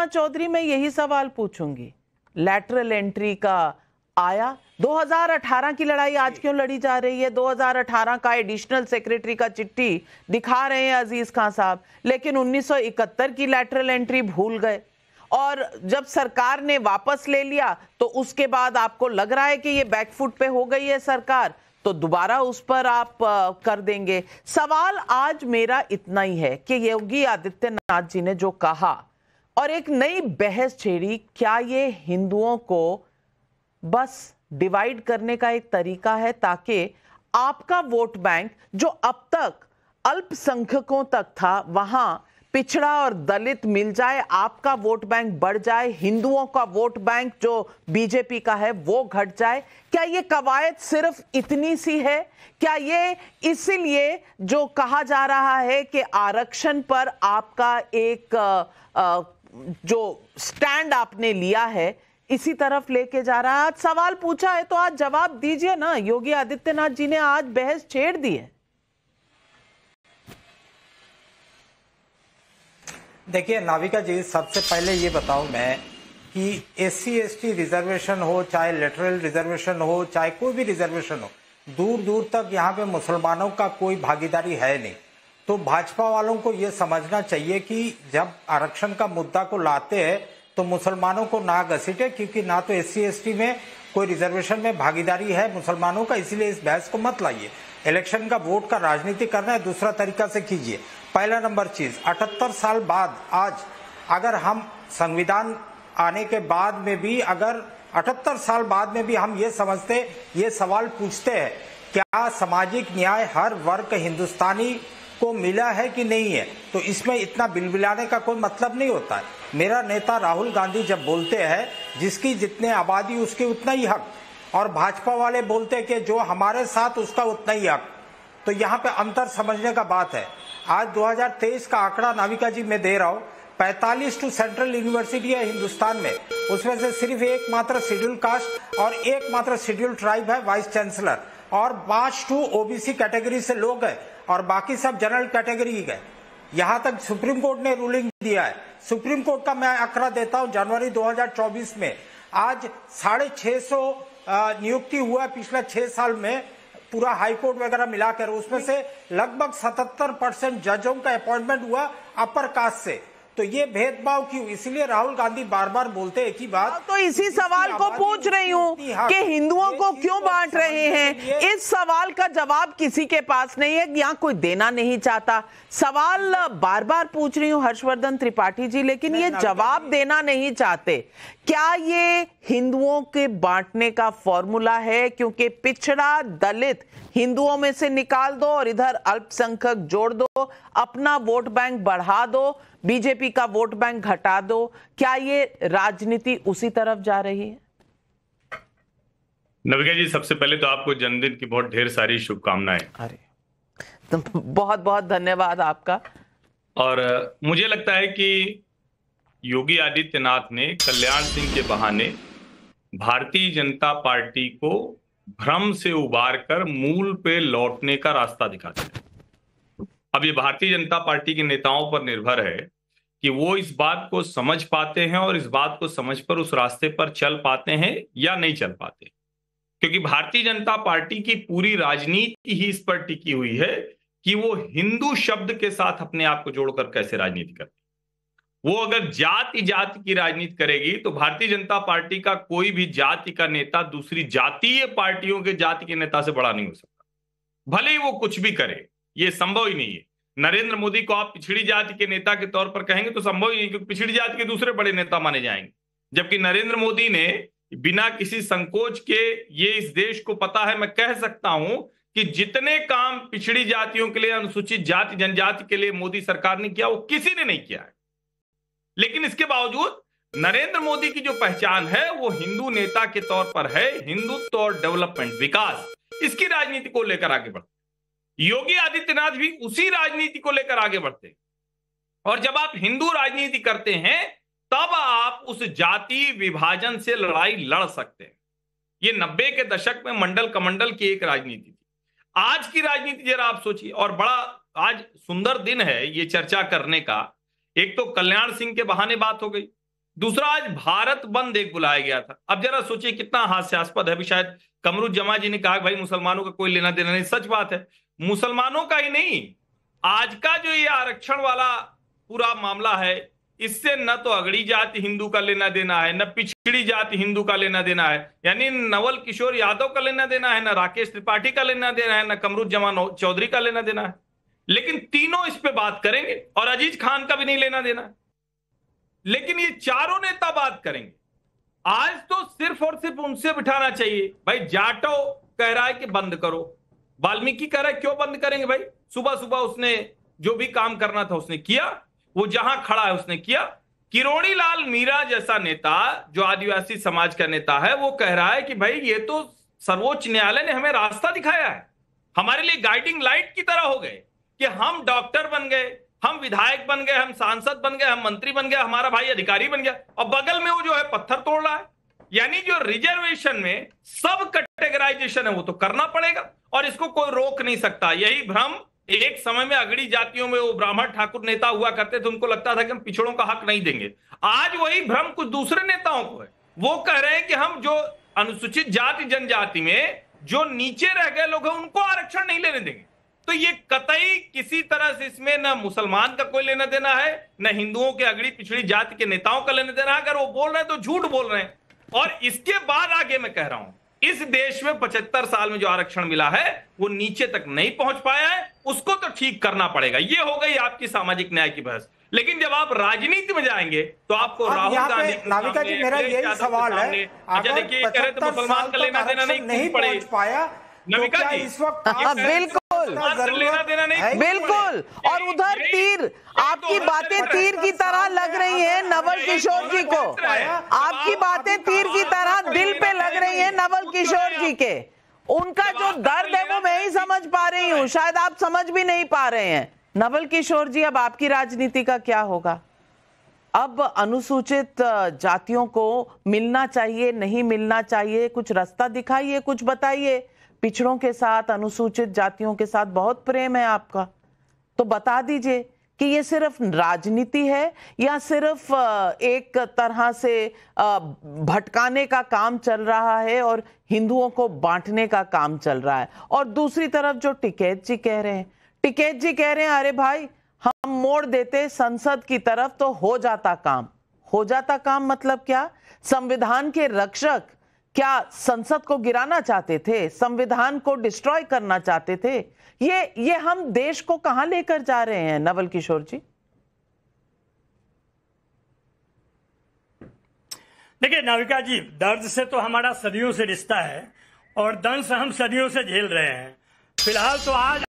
सुषमा चौधरी, मैं यही सवाल पूछूंगी। लैटरल एंट्री का आया, 2018 की लड़ाई आज क्यों लड़ी जा रही है? 2018 का एडिशनल सेक्रेटरी का चिट्ठी दिखा रहे हैं अजीज खान साहब, लेकिन 1971 की लैटरल एंट्री भूल गए। और जब सरकार ने वापस ले लिया तो उसके बाद आपको लग रहा है कि ये बैकफुट पे हो गई है सरकार, तो दोबारा उस पर आप कर देंगे। सवाल आज मेरा इतना ही है कि योगी आदित्यनाथ जी ने जो कहा और एक नई बहस छेड़ी, क्या ये हिंदुओं को बस डिवाइड करने का एक तरीका है ताकि आपका वोट बैंक जो अब तक अल्पसंख्यकों तक था वहां पिछड़ा और दलित मिल जाए, आपका वोट बैंक बढ़ जाए, हिंदुओं का वोट बैंक जो बीजेपी का है वो घट जाए? क्या ये कवायद सिर्फ इतनी सी है? क्या ये इसीलिए जो कहा जा रहा है कि आरक्षण पर आपका एक जो स्टैंड आपने लिया है इसी तरफ लेके जा रहा है? आज सवाल पूछा है तो आज जवाब दीजिए ना। योगी आदित्यनाथ जी ने आज बहस छेड़ दी है। देखिए नाविका जी, सबसे पहले ये बताऊं मैं कि एससी एसटी रिजर्वेशन हो, चाहे लेटरल रिजर्वेशन हो, चाहे कोई भी रिजर्वेशन हो, दूर दूर तक यहाँ पे मुसलमानों का कोई भागीदारी है नहीं। तो भाजपा वालों को ये समझना चाहिए कि जब आरक्षण का मुद्दा को लाते हैं तो मुसलमानों को ना घसीटे, क्योंकि ना तो एससी एसटी में कोई रिजर्वेशन में भागीदारी है मुसलमानों का, इसलिए इस बहस को मत लाइए। इलेक्शन का वोट का राजनीति करना है, दूसरा तरीका से कीजिए। पहला नंबर चीज, 78 साल बाद आज अगर हम संविधान आने के बाद में भी, अगर 78 साल बाद में भी हम ये समझते, ये सवाल पूछते हैं क्या सामाजिक न्याय हर वर्ग हिंदुस्तानी को मिला है कि नहीं है, तो इसमें इतना बिलबिलाने का कोई मतलब नहीं होता है। मेरा नेता राहुल गांधी जब बोलते हैं जिसकी जितने आबादी उसके उतना ही हक, और भाजपा वाले बोलते हैं कि जो हमारे साथ उसका उतना ही हक, तो यहाँ पे अंतर समझने का बात है। आज 2023 का आंकड़ा नाविका जी मैं दे रहा हूँ, 45 टू सेंट्रल यूनिवर्सिटी है हिंदुस्तान में, उसमें से सिर्फ एक मात्र शेड्यूल कास्ट और एक मात्र शेड्यूल ट्राइब है वाइस चांसलर, और 5 टू ओबीसी कैटेगरी से लोग हैं और बाकी सब जनरल कैटेगरी है। यहाँ तक सुप्रीम कोर्ट ने रूलिंग दिया है। सुप्रीम कोर्ट का मैं आंकड़ा देता हूँ, जनवरी 2024 में आज 650 नियुक्ति हुआ है पिछले 6 साल में, पूरा हाईकोर्ट वगैरह मिलाकर, उसमें से लगभग 77% जजों का अपॉइंटमेंट हुआ अपर कास्ट से। तो ये भेदभाव क्यों? इसलिए राहुल गांधी बार बार बोलते हैं एक ही बात। तो इसी सवाल को पूछ रही हूँ कि हिंदुओं को क्यों बांट रहे हैं? इस सवाल का जवाब किसी के पास नहीं है, यहाँ कोई देना नहीं चाहता। सवाल बार बार पूछ रही हूँ हर्षवर्धन त्रिपाठी जी, लेकिन ये जवाब देना नहीं चाहते। क्या ये हिंदुओं के बांटने का फॉर्मूला है? क्योंकि पिछड़ा दलित हिंदुओं में से निकाल दो और इधर अल्पसंख्यक जोड़ दो, अपना वोट बैंक बढ़ा दो, बीजेपी का वोट बैंक घटा दो। क्या ये राजनीति उसी तरफ जा रही है? नविका जी, सबसे पहले तो आपको जन्मदिन की बहुत ढेर सारी शुभकामनाएं। अरे तो बहुत बहुत धन्यवाद आपका। और मुझे लगता है कि योगी आदित्यनाथ ने कल्याण सिंह के बहाने भारतीय जनता पार्टी को भ्रम से उबार कर मूल पे लौटने का रास्ता दिखा दिया। अब ये भारतीय जनता पार्टी के नेताओं पर निर्भर है कि वो इस बात को समझ पाते हैं और इस बात को समझ पर उस रास्ते पर चल पाते हैं या नहीं चल पाते। क्योंकि भारतीय जनता पार्टी की पूरी राजनीति ही इस पर टिकी हुई है कि वो हिंदू शब्द के साथ अपने आप को जोड़कर कैसे राजनीति करती। वो अगर जाति जाति की राजनीति करेगी तो भारतीय जनता पार्टी का कोई भी जाति का नेता दूसरी जातीय पार्टियों के जाति के नेता से बड़ा नहीं हो सकता, भले ही वो कुछ भी करे। ये संभव ही नहीं है। नरेंद्र मोदी को आप पिछड़ी जाति के नेता के तौर पर कहेंगे तो संभव ही नहीं, क्योंकि पिछड़ी जाति के दूसरे बड़े नेता माने जाएंगे। जबकि नरेंद्र मोदी ने बिना किसी संकोच के, ये इस देश को पता है, मैं कह सकता हूं कि जितने काम पिछड़ी जातियों के लिए, अनुसूचित जाति जनजाति के लिए मोदी सरकार ने किया वो किसी ने नहीं किया है। लेकिन इसके बावजूद नरेंद्र मोदी की जो पहचान है वो हिंदू नेता के तौर पर है, हिंदुत्व और डेवलपमेंट, विकास, इसकी राजनीति को लेकर आगे बढ़ते। योगी आदित्यनाथ भी उसी राजनीति को लेकर आगे बढ़ते। और जब आप हिंदू राजनीति करते हैं तब आप उस जाति विभाजन से लड़ाई लड़ सकते हैं। ये 90 के दशक में मंडल कमंडल की एक राजनीति थी। आज की राजनीति जरा आप सोचिए। और बड़ा आज सुंदर दिन है ये चर्चा करने का। एक तो कल्याण सिंह के बहाने बात हो गई, दूसरा, आज भारत बंद एक बुलाया गया था। अब जरा सोचिए कितना हास्यास्पद है। अभी शायद कमरुज्जमा जी ने कहा भाई मुसलमानों का कोई लेना देना नहीं। सच बात है, मुसलमानों का ही नहीं, आज का जो ये आरक्षण वाला पूरा मामला है, इससे न तो अगड़ी जाति हिंदू का लेना देना है, न पिछड़ी जाति हिंदू का लेना देना है, यानी नवल किशोर यादव का लेना देना है, न राकेश त्रिपाठी का लेना देना है, न कमरुज्जमा चौधरी का लेना देना है। लेकिन तीनों इस पे बात करेंगे और अजीज खान का भी नहीं लेना देना है। लेकिन ये चारों नेता बात करेंगे। आज तो सिर्फ और सिर्फ उनसे बिठाना चाहिए। भाई जाटो कह रहा है कि बंद करो, वाल्मीकि कह रहा है क्यों बंद करेंगे भाई? सुबह सुबह उसने जो भी काम करना था उसने किया, वो जहां खड़ा है उसने किया। किरोड़ी लाल मीरा जैसा नेता जो आदिवासी समाज का नेता है, वो कह रहा है कि भाई ये तो सर्वोच्च न्यायालय ने हमें रास्ता दिखाया है, हमारे लिए गाइडिंग लाइट की तरह हो गए कि हम डॉक्टर बन गए, हम विधायक बन गए, हम सांसद बन गए, हम मंत्री बन गए, हमारा भाई अधिकारी बन गया, और बगल में वो जो है पत्थर तोड़ रहा है। यानी जो रिजर्वेशन में सब कैटेगराइजेशन है वो तो करना पड़ेगा और इसको कोई रोक नहीं सकता। यही भ्रम एक समय में अगड़ी जातियों में वो ब्राह्मण ठाकुर नेता हुआ करते थे, उनको लगता था कि हम पिछड़ों का हक नहीं देंगे। आज वही भ्रम कुछ दूसरे नेताओं को है। वो कह रहे हैं कि हम जो अनुसूचित जाति जनजाति में जो नीचे रह गए लोग हैं उनको आरक्षण नहीं लेने देंगे। तो ये कतई किसी तरह से इसमें न मुसलमान का कोई लेना देना है, न हिंदुओं के अगड़ी पिछड़ी जाति के नेताओं का लेना देना है। अगर वो बोल रहे हैं तो झूठ बोल रहे हैं। और इसके बाद आगे मैं कह रहा हूं, इस देश में 75 साल में जो आरक्षण मिला है वो नीचे तक नहीं पहुंच पाया है, उसको तो ठीक करना पड़ेगा। ये हो गई आपकी सामाजिक न्याय की बहस। लेकिन जब आप राजनीति में जाएंगे तो आपको राहुल गांधी, नाविका जी, मेरा यही सवाल है, अच्छा देखिए कह रहे तो मुसलमान का लेना देना नहीं पहुंच पाया, नविका जी इस वक्त बिल्कुल। और उधर तीर, आपकी बातें तीर की तरह लग रही हैं नवल किशोर जी को, आपकी बातें तीर की तरह दिल पे लग रही हैं नवल किशोर जी के। उनका जो दर्द है वो मैं ही समझ पा रही हूँ, शायद आप समझ भी नहीं पा रहे हैं। नवल किशोर जी, अब आपकी राजनीति का क्या होगा? अब अनुसूचित जातियों को मिलना चाहिए, नहीं मिलना चाहिए, कुछ रास्ता दिखाइए, कुछ बताइए। पिछड़ों के साथ, अनुसूचित जातियों के साथ बहुत प्रेम है आपका, तो बता दीजिए कि ये सिर्फ राजनीति है या सिर्फ एक तरह से भटकाने का काम चल रहा है और हिंदुओं को बांटने का काम चल रहा है। और दूसरी तरफ जो टिकैत जी कह रहे हैं, टिकैत जी कह रहे हैं अरे भाई हम मोड़ देते संसद की तरफ तो हो जाता काम। हो जाता काम मतलब क्या? संविधान के रक्षक क्या संसद को गिराना चाहते थे? संविधान को डिस्ट्रॉय करना चाहते थे? ये हम देश को कहां लेकर जा रहे हैं नवल किशोर जी? देखिए नाविका जी, दर्द से तो हमारा सदियों से रिश्ता है और दंश हम सदियों से झेल रहे हैं। फिलहाल तो आज